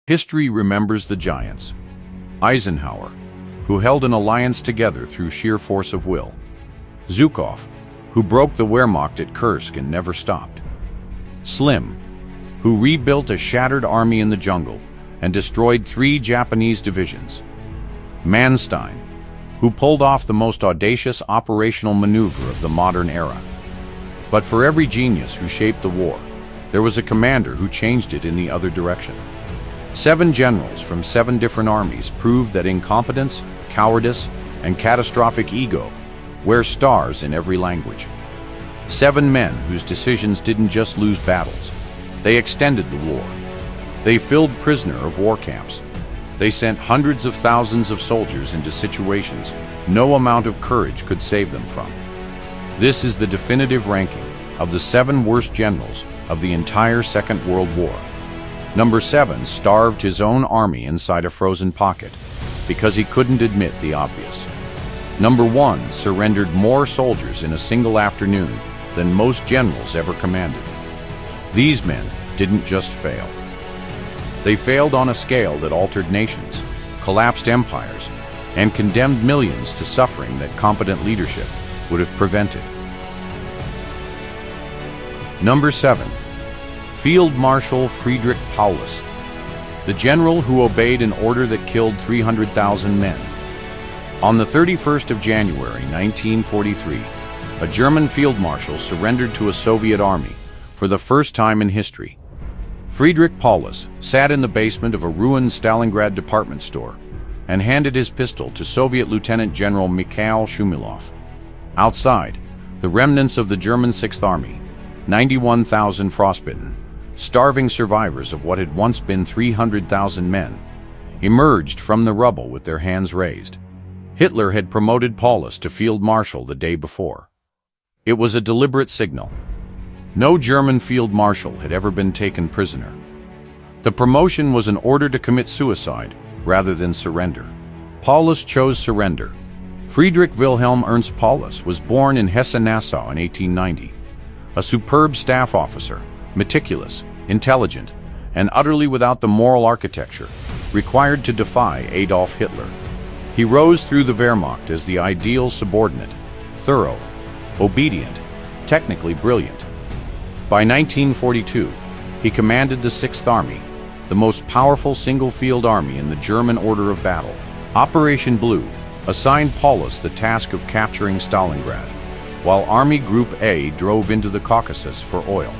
History remembers the giants. Eisenhower, who held an alliance together through sheer force of will. Zhukov, who broke the Wehrmacht at Kursk and never stopped. Slim, who rebuilt a shattered army in the jungle and destroyed 3 Japanese divisions. Manstein, who pulled off the most audacious operational maneuver of the modern era. But for every genius who shaped the war, there was a commander who changed it in the other direction. 7 generals from 7 different armies proved that incompetence, cowardice, and catastrophic ego wear stars in every language. 7 men whose decisions didn't just lose battles, they extended the war. They filled prisoner of war camps. They sent hundreds of thousands of soldiers into situations no amount of courage could save them from. This is the definitive ranking of the 7 worst generals of the entire Second World War. Number 7 starved his own army inside a frozen pocket because he couldn't admit the obvious. Number 1 surrendered more soldiers in a single afternoon than most generals ever commanded. These men didn't just fail. They failed on a scale that altered nations, collapsed empires, and condemned millions to suffering that competent leadership would have prevented. Number 7. Field Marshal Friedrich Paulus, the general who obeyed an order that killed 300,000 men. On the 31st of January 1943, a German field marshal surrendered to a Soviet army for the first time in history. Friedrich Paulus sat in the basement of a ruined Stalingrad department store and handed his pistol to Soviet Lieutenant General Mikhail Shumilov. Outside, the remnants of the German Sixth Army, 91,000 frostbitten, starving survivors of what had once been 300,000 men, emerged from the rubble with their hands raised. Hitler had promoted Paulus to field marshal the day before. It was a deliberate signal. No German field marshal had ever been taken prisoner. The promotion was an order to commit suicide rather than surrender. Paulus chose surrender. Friedrich Wilhelm Ernst Paulus was born in Hesse-Nassau in 1890. A superb staff officer, meticulous, intelligent, and utterly without the moral architecture required to defy Adolf Hitler. He rose through the Wehrmacht as the ideal subordinate, thorough, obedient, technically brilliant. By 1942, he commanded the Sixth Army, the most powerful single-field army in the German order of battle. Operation Blue assigned Paulus the task of capturing Stalingrad, while Army Group A drove into the Caucasus for oil.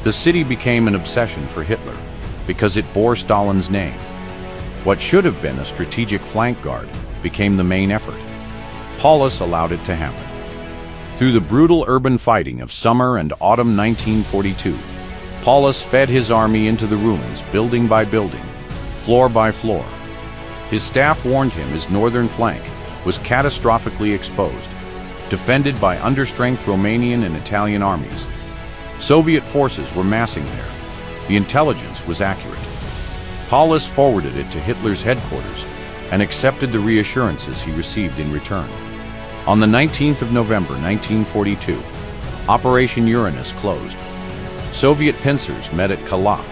The city became an obsession for Hitler because it bore Stalin's name. What should have been a strategic flank guard became the main effort. Paulus allowed it to happen. Through the brutal urban fighting of summer and autumn 1942, Paulus fed his army into the ruins building by building, floor by floor. His staff warned him his northern flank was catastrophically exposed, defended by understrength Romanian and Italian armies. Soviet forces were massing there. The intelligence was accurate. Paulus forwarded it to Hitler's headquarters and accepted the reassurances he received in return. On the 19th of November 1942, Operation Uranus closed. Soviet pincers met at Kalak,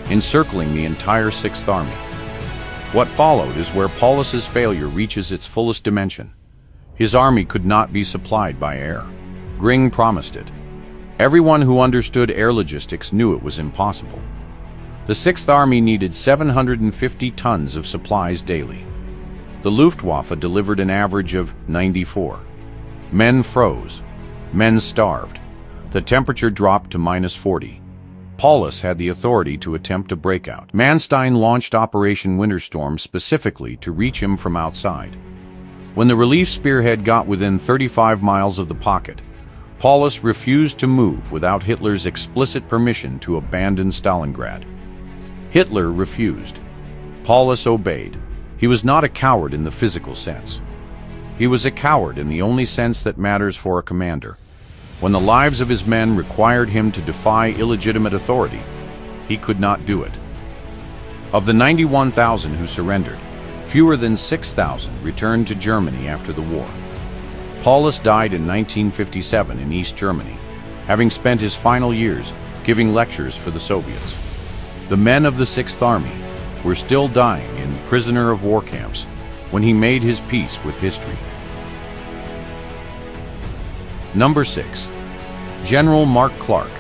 encircling the entire Sixth Army. What followed is where Paulus's failure reaches its fullest dimension. His army could not be supplied by air. Gring promised it. Everyone who understood air logistics knew it was impossible. The Sixth Army needed 750 tons of supplies daily. The Luftwaffe delivered an average of 94. Men froze. Men starved. The temperature dropped to -40. Paulus had the authority to attempt a breakout. Manstein launched Operation Winterstorm specifically to reach him from outside. When the relief spearhead got within 35 miles of the pocket, Paulus refused to move without Hitler's explicit permission to abandon Stalingrad. Hitler refused. Paulus obeyed. He was not a coward in the physical sense. He was a coward in the only sense that matters for a commander. When the lives of his men required him to defy illegitimate authority, he could not do it. Of the 91,000 who surrendered, fewer than 6,000 returned to Germany after the war. Paulus died in 1957 in East Germany, having spent his final years giving lectures for the Soviets. The men of the Sixth Army, were still dying in prisoner of war camps when he made his peace with history. Number 6. General Mark Clark,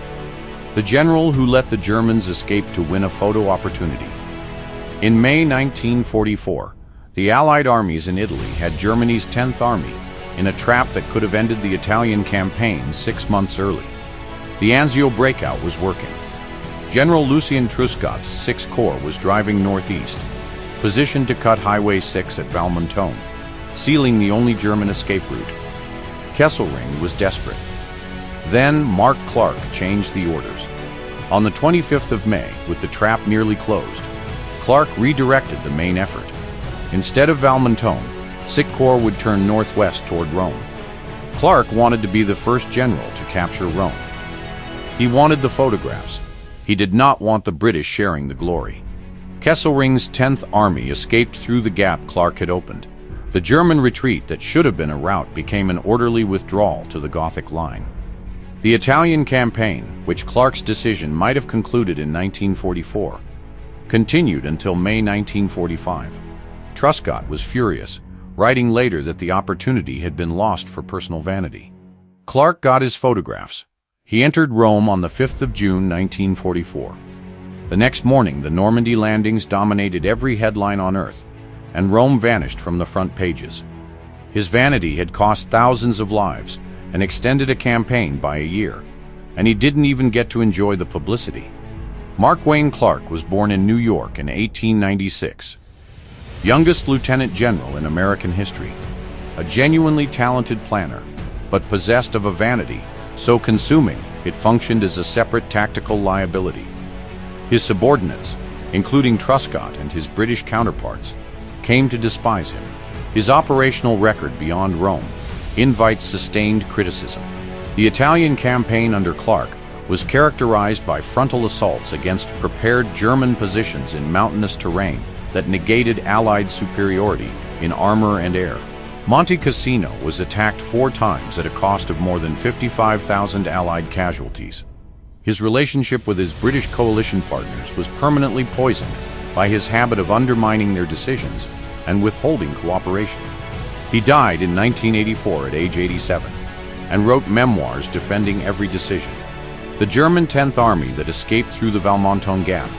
the general who let the Germans escape to win a photo opportunity. In May 1944, the Allied armies in Italy had Germany's 10th Army in a trap that could have ended the Italian campaign 6 months early. The Anzio breakout was working. General Lucien Truscott's 6th Corps was driving northeast, positioned to cut Highway 6 at Valmontone, sealing the only German escape route. Kesselring was desperate. Then Mark Clark changed the orders. On the 25th of May, with the trap nearly closed, Clark redirected the main effort. Instead of Valmontone, 6th Corps would turn northwest toward Rome. Clark wanted to be the first general to capture Rome. He wanted the photographs. He did not want the British sharing the glory. Kesselring's 10th Army escaped through the gap Clark had opened. The German retreat that should have been a rout became an orderly withdrawal to the Gothic line. The Italian campaign, which Clark's decision might have concluded in 1944, continued until May 1945. Truscott was furious, writing later that the opportunity had been lost for personal vanity. Clark got his photographs. He entered Rome on the 5th of June 1944. The next morning, the Normandy landings dominated every headline on Earth, and Rome vanished from the front pages. His vanity had cost thousands of lives and extended a campaign by a year, and he didn't even get to enjoy the publicity. Mark Wayne Clark was born in New York in 1896. Youngest lieutenant general in American history, a genuinely talented planner, but possessed of a vanity so consuming it functioned as a separate tactical liability. His subordinates, including Truscott and his British counterparts, came to despise him. His operational record beyond Rome invites sustained criticism. The Italian campaign under Clark was characterized by frontal assaults against prepared German positions in mountainous terrain that negated Allied superiority in armor and air. Monte Cassino was attacked 4 times at a cost of more than 55,000 Allied casualties. His relationship with his British coalition partners was permanently poisoned by his habit of undermining their decisions and withholding cooperation. He died in 1984 at age 87 and wrote memoirs defending every decision. The German 10th Army that escaped through the Valmontone Gap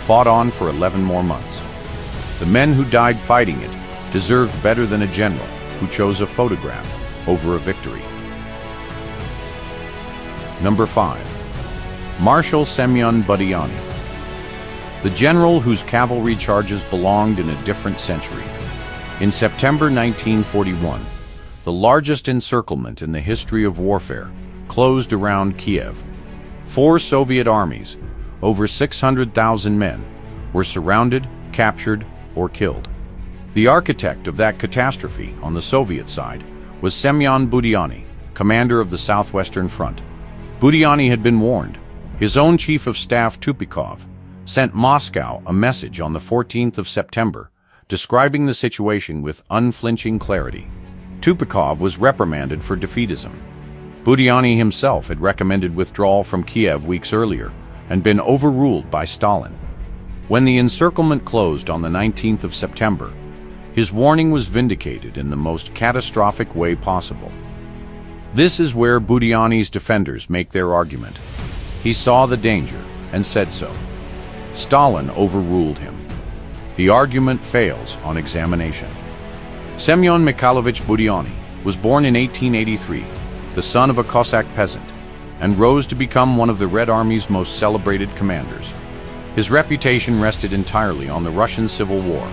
fought on for 11 more months. The men who died fighting it deserved better than a general who chose a photograph over a victory. Number 5. Marshal Semyon Budyonny, the general whose cavalry charges belonged in a different century. In September 1941, the largest encirclement in the history of warfare closed around Kiev. 4 Soviet armies, over 600,000 men, were surrounded, captured, or killed. The architect of that catastrophe on the Soviet side was Semyon Budyonny, commander of the Southwestern Front. Budyonny had been warned. His own chief of staff, Tupikov, sent Moscow a message on the 14th of September, describing the situation with unflinching clarity. Tupikov was reprimanded for defeatism. Budyonny himself had recommended withdrawal from Kiev weeks earlier and been overruled by Stalin. When the encirclement closed on the 19th of September, his warning was vindicated in the most catastrophic way possible. This is where Budyonny's defenders make their argument. He saw the danger and said so. Stalin overruled him. The argument fails on examination. Semyon Mikhailovich Budyonny was born in 1883, the son of a Cossack peasant, and rose to become one of the Red Army's most celebrated commanders. His reputation rested entirely on the Russian Civil War,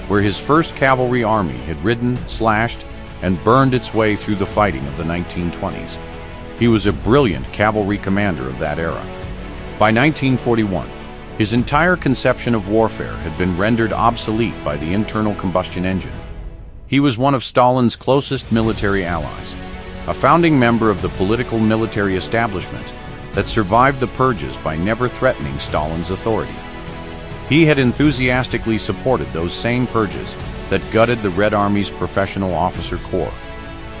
where his 1st Cavalry Army had ridden, slashed, and burned its way through the fighting of the 1920s. He was a brilliant cavalry commander of that era. By 1941, his entire conception of warfare had been rendered obsolete by the internal combustion engine. He was one of Stalin's closest military allies, a founding member of the political military establishment that survived the purges by never threatening Stalin's authority. He had enthusiastically supported those same purges that gutted the Red Army's professional officer corps,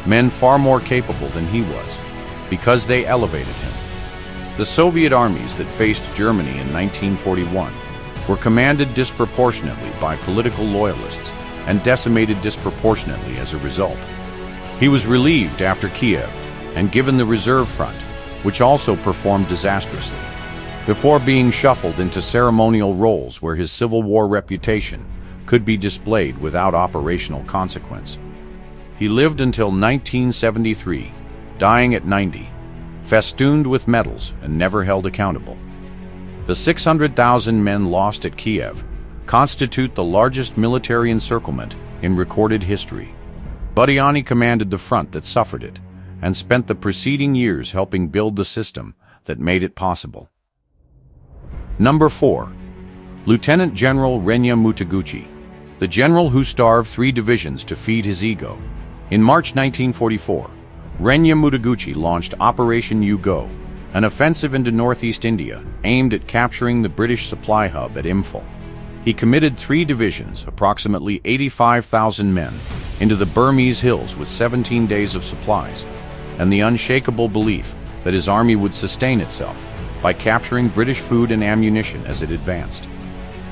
men far more capable than he was, because they elevated him. The Soviet armies that faced Germany in 1941 were commanded disproportionately by political loyalists and decimated disproportionately as a result. He was relieved after Kiev and given the reserve front, which also performed disastrously, before being shuffled into ceremonial roles where his Civil War reputation could be displayed without operational consequence. He lived until 1973, dying at 90, festooned with medals and never held accountable. The 600,000 men lost at Kiev constitute the largest military encirclement in recorded history. Budyonny commanded the front that suffered it and spent the preceding years helping build the system that made it possible. Number 4. Lieutenant General Renya Mutaguchi, the general who starved 3 divisions to feed his ego. In March 1944, Renya Mutaguchi launched Operation U-Go, an offensive into northeast India aimed at capturing the British supply hub at Imphal. He committed 3 divisions, approximately 85,000 men, into the Burmese hills with 17 days of supplies, and the unshakable belief that his army would sustain itself by capturing British food and ammunition as it advanced.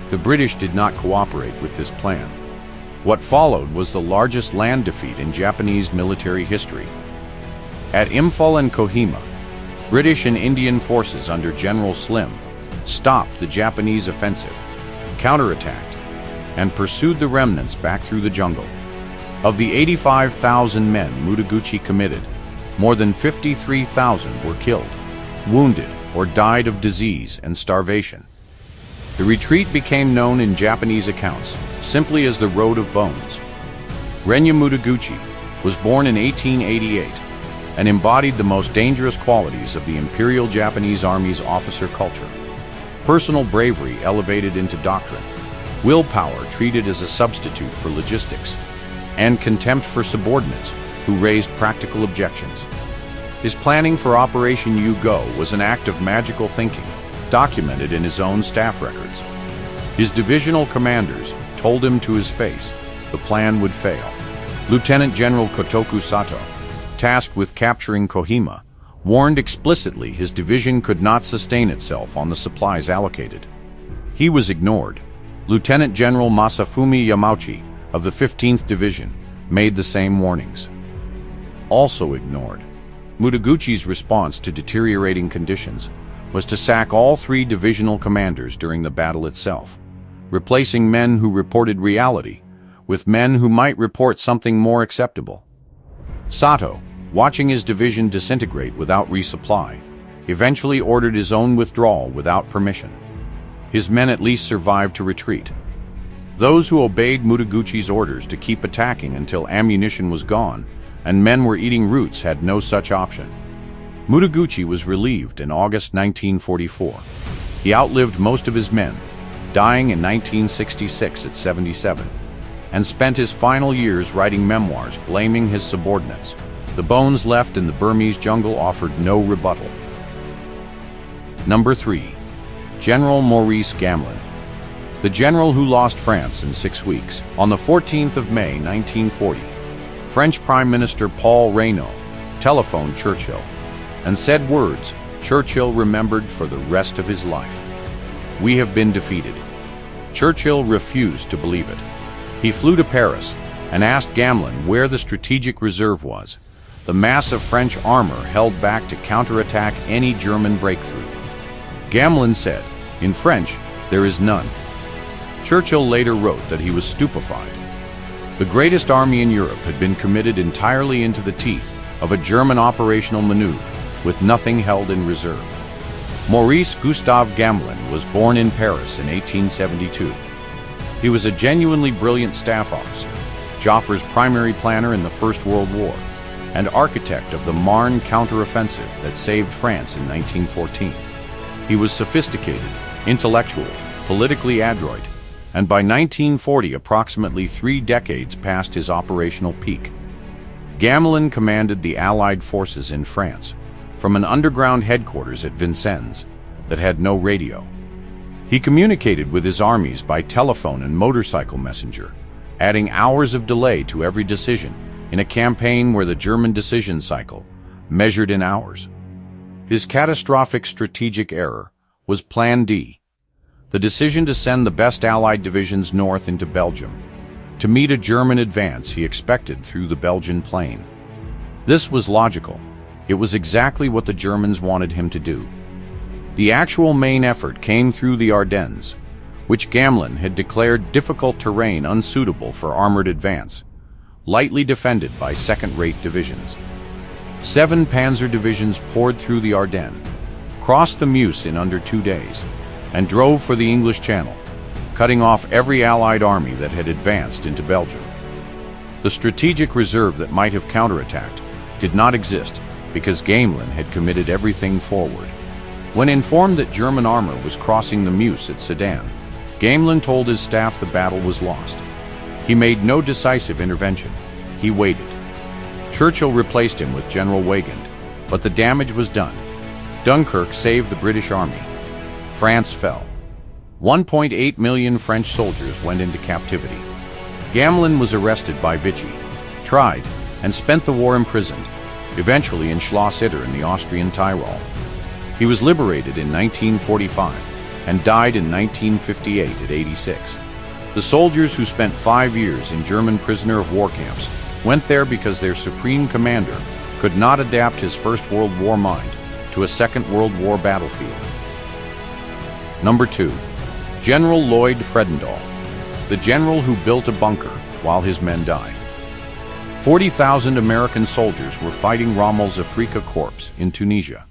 The British did not cooperate with this plan. What followed was the largest land defeat in Japanese military history. At Imphal and Kohima, British and Indian forces under General Slim stopped the Japanese offensive, counterattacked, and pursued the remnants back through the jungle. Of the 85,000 men Mutaguchi committed, more than 53,000 were killed, wounded, or died of disease and starvation. The retreat became known in Japanese accounts simply as the Road of Bones. Renya Mutaguchi was born in 1888 and embodied the most dangerous qualities of the Imperial Japanese Army's officer culture. Personal bravery elevated into doctrine, willpower treated as a substitute for logistics, and contempt for subordinates who raised practical objections. His planning for Operation U-Go was an act of magical thinking, documented in his own staff records. His divisional commanders told him to his face the plan would fail. Lieutenant General Kotoku Sato, tasked with capturing Kohima, warned explicitly his division could not sustain itself on the supplies allocated. He was ignored. Lieutenant General Masafumi Yamauchi of the 15th Division made the same warnings. Also ignored, Mutaguchi's response to deteriorating conditions was to sack all 3 divisional commanders during the battle itself, replacing men who reported reality with men who might report something more acceptable. Sato, watching his division disintegrate without resupply, eventually ordered his own withdrawal without permission. His men at least survived to retreat. Those who obeyed Mutaguchi's orders to keep attacking until ammunition was gone and men were eating roots had no such option. Mutaguchi was relieved in August 1944. He outlived most of his men, dying in 1966 at 77, and spent his final years writing memoirs blaming his subordinates. The bones left in the Burmese jungle offered no rebuttal. Number 3. General Maurice Gamelin, the general who lost France in 6 weeks. On the 14th of May 1940, French Prime Minister Paul Reynaud telephoned Churchill and said words Churchill remembered for the rest of his life. "We have been defeated." Churchill refused to believe it. He flew to Paris and asked Gamelin where the strategic reserve was, the mass of French armor held back to counterattack any German breakthrough. Gamelin said, in French, "There is none." Churchill later wrote that he was stupefied. The greatest army in Europe had been committed entirely into the teeth of a German operational maneuver with nothing held in reserve. Maurice Gustave Gamelin was born in Paris in 1872. He was a genuinely brilliant staff officer, Joffre's primary planner in the First World War, and architect of the Marne counteroffensive that saved France in 1914. He was sophisticated, intellectual, politically adroit, and by 1940 approximately 3 decades past his operational peak. Gamelin commanded the Allied forces in France from an underground headquarters at Vincennes that had no radio. He communicated with his armies by telephone and motorcycle messenger, adding hours of delay to every decision in a campaign where the German decision cycle measured in hours. His catastrophic strategic error was Plan D. the decision to send the best Allied divisions north into Belgium, to meet a German advance he expected through the Belgian plain. This was logical. It was exactly what the Germans wanted him to do. The actual main effort came through the Ardennes, which Gamelin had declared difficult terrain unsuitable for armored advance, lightly defended by second-rate divisions. 7 panzer divisions poured through the Ardennes, crossed the Meuse in under 2 days, and drove for the English Channel, cutting off every Allied army that had advanced into Belgium. The strategic reserve that might have counterattacked did not exist because Gamelin had committed everything forward. When informed that German armor was crossing the Meuse at Sedan, Gamelin told his staff the battle was lost. He made no decisive intervention. He waited. Churchill replaced him with General Weygand, but the damage was done. Dunkirk saved the British Army. France fell. 1.8 million French soldiers went into captivity. Gamelin was arrested by Vichy, tried, and spent the war imprisoned, eventually in Schloss-Itter in the Austrian Tyrol. He was liberated in 1945 and died in 1958 at 86. The soldiers who spent 5 years in German prisoner of war camps went there because their supreme commander could not adapt his First World War mind to a Second World War battlefield. Number 2. General Lloyd Fredendall, the general who built a bunker while his men died. 40,000 American soldiers were fighting Rommel's Afrika Korps in Tunisia.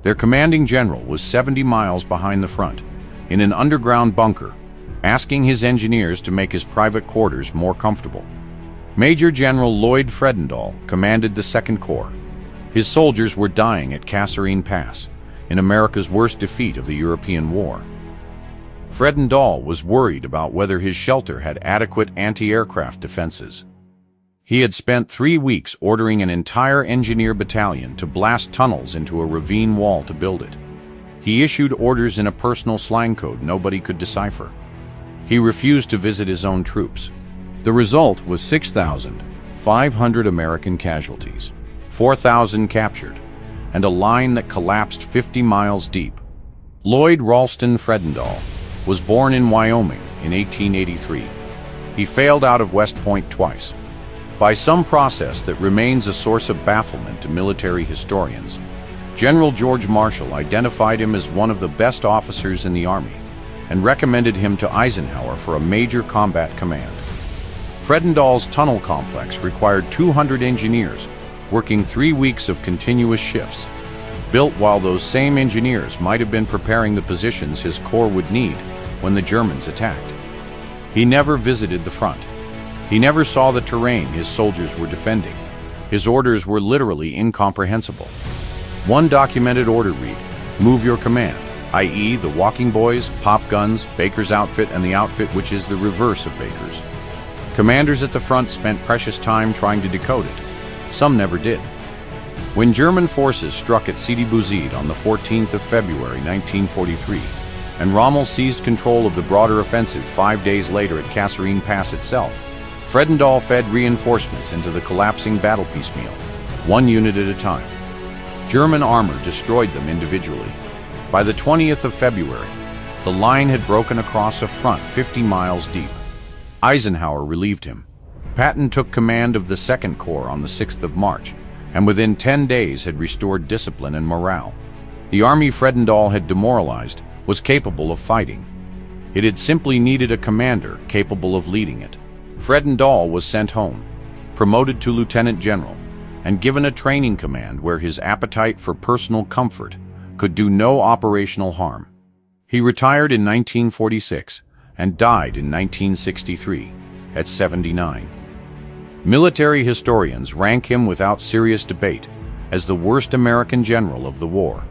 Their commanding general was 70 miles behind the front, in an underground bunker, asking his engineers to make his private quarters more comfortable. Major General Lloyd Fredendall commanded the Second Corps. His soldiers were dying at Kasserine Pass, in America's worst defeat of the European War. Fredendall was worried about whether his shelter had adequate anti-aircraft defenses. He had spent 3 weeks ordering an entire engineer battalion to blast tunnels into a ravine wall to build it. He issued orders in a personal slang code nobody could decipher. He refused to visit his own troops. The result was 6,500 American casualties, 4,000 captured, and a line that collapsed 50 miles deep. Lloyd Ralston Fredendall was born in Wyoming in 1883. He failed out of West Point twice. By some process that remains a source of bafflement to military historians, General George Marshall identified him as one of the best officers in the Army and recommended him to Eisenhower for a major combat command. Fredendall's tunnel complex required 200 engineers working 3 weeks of continuous shifts, built while those same engineers might have been preparing the positions his corps would need when the Germans attacked. He never visited the front. He never saw the terrain his soldiers were defending. His orders were literally incomprehensible. One documented order read, "Move your command," i.e. the walking boys, pop guns, Baker's outfit, and the outfit which is the reverse of Baker's. Commanders at the front spent precious time trying to decode it. Some never did. When German forces struck at Sidi Bouzid on the 14th of February 1943, and Rommel seized control of the broader offensive 5 days later at Kasserine Pass itself, Fredendall fed reinforcements into the collapsing battle piecemeal, 1 unit at a time. German armor destroyed them individually. By the 20th of February, the line had broken across a front 50 miles deep. Eisenhower relieved him. Patton took command of the Second Corps on the 6th of March, and within 10 days had restored discipline and morale. The army Fredendall had demoralized was capable of fighting. It had simply needed a commander capable of leading it. Fredendall was sent home, promoted to lieutenant general, and given a training command where his appetite for personal comfort could do no operational harm. He retired in 1946 and died in 1963 at 79. Military historians rank him without serious debate as the worst American general of the war.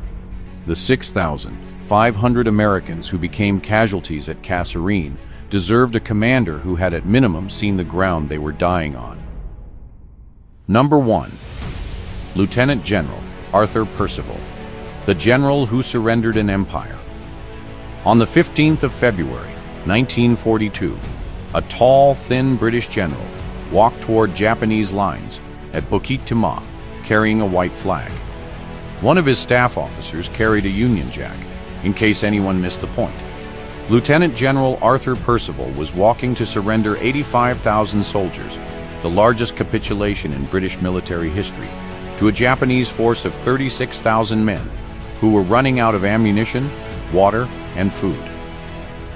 The 6,500 Americans who became casualties at Kasserine deserved a commander who had at minimum seen the ground they were dying on. Number 1. Lieutenant General Arthur Percival, the general who surrendered an empire. On the 15th of February, 1942, a tall, thin British general walked toward Japanese lines at Bukit Timah, carrying a white flag. One of his staff officers carried a Union Jack, in case anyone missed the point. Lieutenant General Arthur Percival was walking to surrender 85,000 soldiers, the largest capitulation in British military history, to a Japanese force of 36,000 men who were running out of ammunition, water, and food.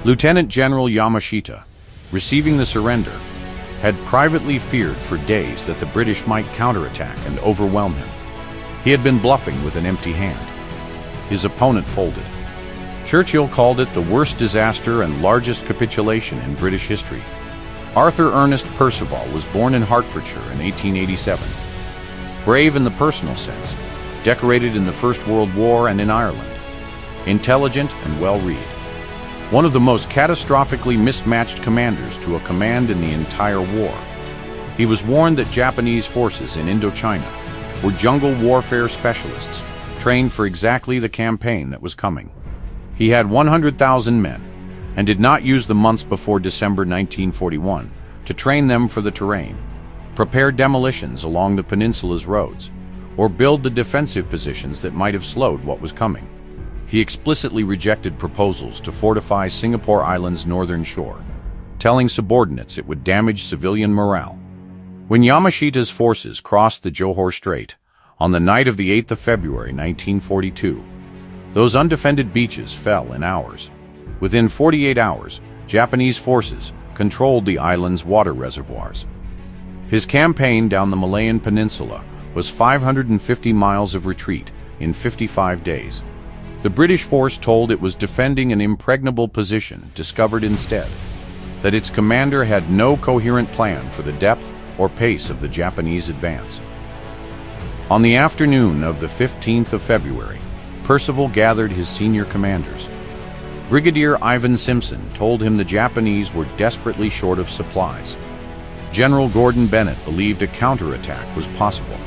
Lieutenant General Yamashita, receiving the surrender, had privately feared for days that the British might counterattack and overwhelm him. He had been bluffing with an empty hand. His opponent folded. Churchill called it the worst disaster and largest capitulation in British history. Arthur Ernest Percival was born in Hertfordshire in 1887. Brave in the personal sense, decorated in the First World War and in Ireland. Intelligent and well-read. One of the most catastrophically mismatched commanders to a command in the entire war. He was warned that Japanese forces in Indochina were jungle warfare specialists, trained for exactly the campaign that was coming. He had 100,000 men, and did not use the months before December 1941 to train them for the terrain, prepare demolitions along the peninsula's roads, or build the defensive positions that might have slowed what was coming. He explicitly rejected proposals to fortify Singapore Island's northern shore, telling subordinates it would damage civilian morale. When Yamashita's forces crossed the Johor Strait on the night of the 8th of February 1942, those undefended beaches fell in hours. Within 48 hours, Japanese forces controlled the island's water reservoirs. His campaign down the Malayan Peninsula was 550 miles of retreat in 55 days. The British force told it was defending an impregnable position discovered instead that its commander had no coherent plan for the depth or pace of the Japanese advance. On the afternoon of the 15th of February, Percival gathered his senior commanders. Brigadier Ivan Simpson told him the Japanese were desperately short of supplies. General Gordon Bennett believed a counterattack was possible.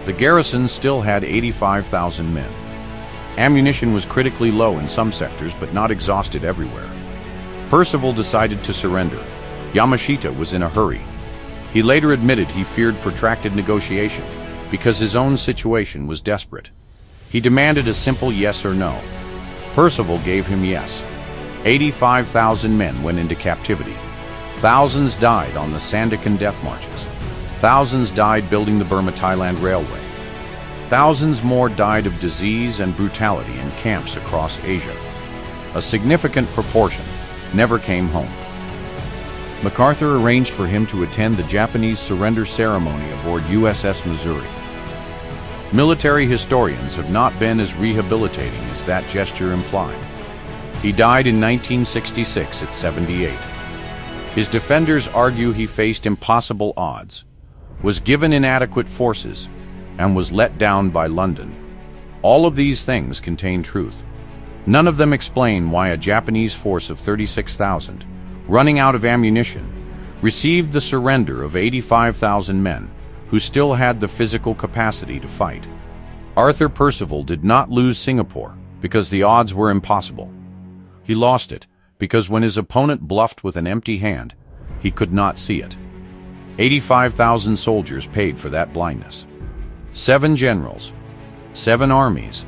The garrison still had 85,000 men. Ammunition was critically low in some sectors, but not exhausted everywhere. Percival decided to surrender. Yamashita was in a hurry. He later admitted he feared protracted negotiation because his own situation was desperate. He demanded a simple yes or no. Percival gave him yes. 85,000 men went into captivity. Thousands died on the Sandakan death marches. Thousands died building the Burma-Thailand Railway. Thousands more died of disease and brutality in camps across Asia. A significant proportion never came home. MacArthur arranged for him to attend the Japanese surrender ceremony aboard USS Missouri. Military historians have not been as rehabilitating as that gesture implied. He died in 1966 at 78. His defenders argue he faced impossible odds, was given inadequate forces, and was let down by London. All of these things contain truth. None of them explain why a Japanese force of 36,000, running out of ammunition, received the surrender of 85,000 men who still had the physical capacity to fight. Arthur Percival did not lose Singapore because the odds were impossible. He lost it because when his opponent bluffed with an empty hand, he could not see it. 85,000 soldiers paid for that blindness. 7 generals, 7 armies,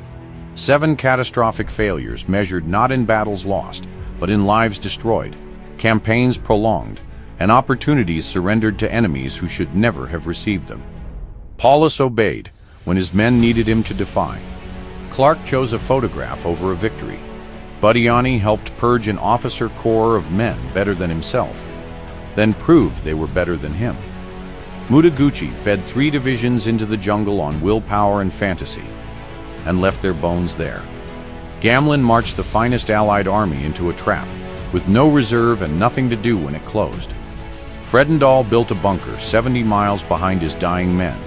7 catastrophic failures measured not in battles lost, but in lives destroyed, campaigns prolonged, and opportunities surrendered to enemies who should never have received them. Paulus obeyed when his men needed him to defy. Clark chose a photograph over a victory. Budyonny helped purge an officer corps of men better than himself, then proved they were better than him. Mutaguchi fed 3 divisions into the jungle on willpower and fantasy, and left their bones there. Gamelin marched the finest Allied army into a trap, with no reserve and nothing to do when it closed. Fredendall built a bunker 70 miles behind his dying men,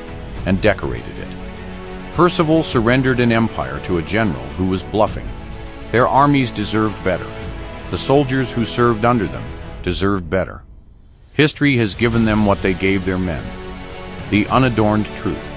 and decorated it. Percival surrendered an empire to a general who was bluffing. Their armies deserved better. The soldiers who served under them deserved better. History has given them what they gave their men: the unadorned truth.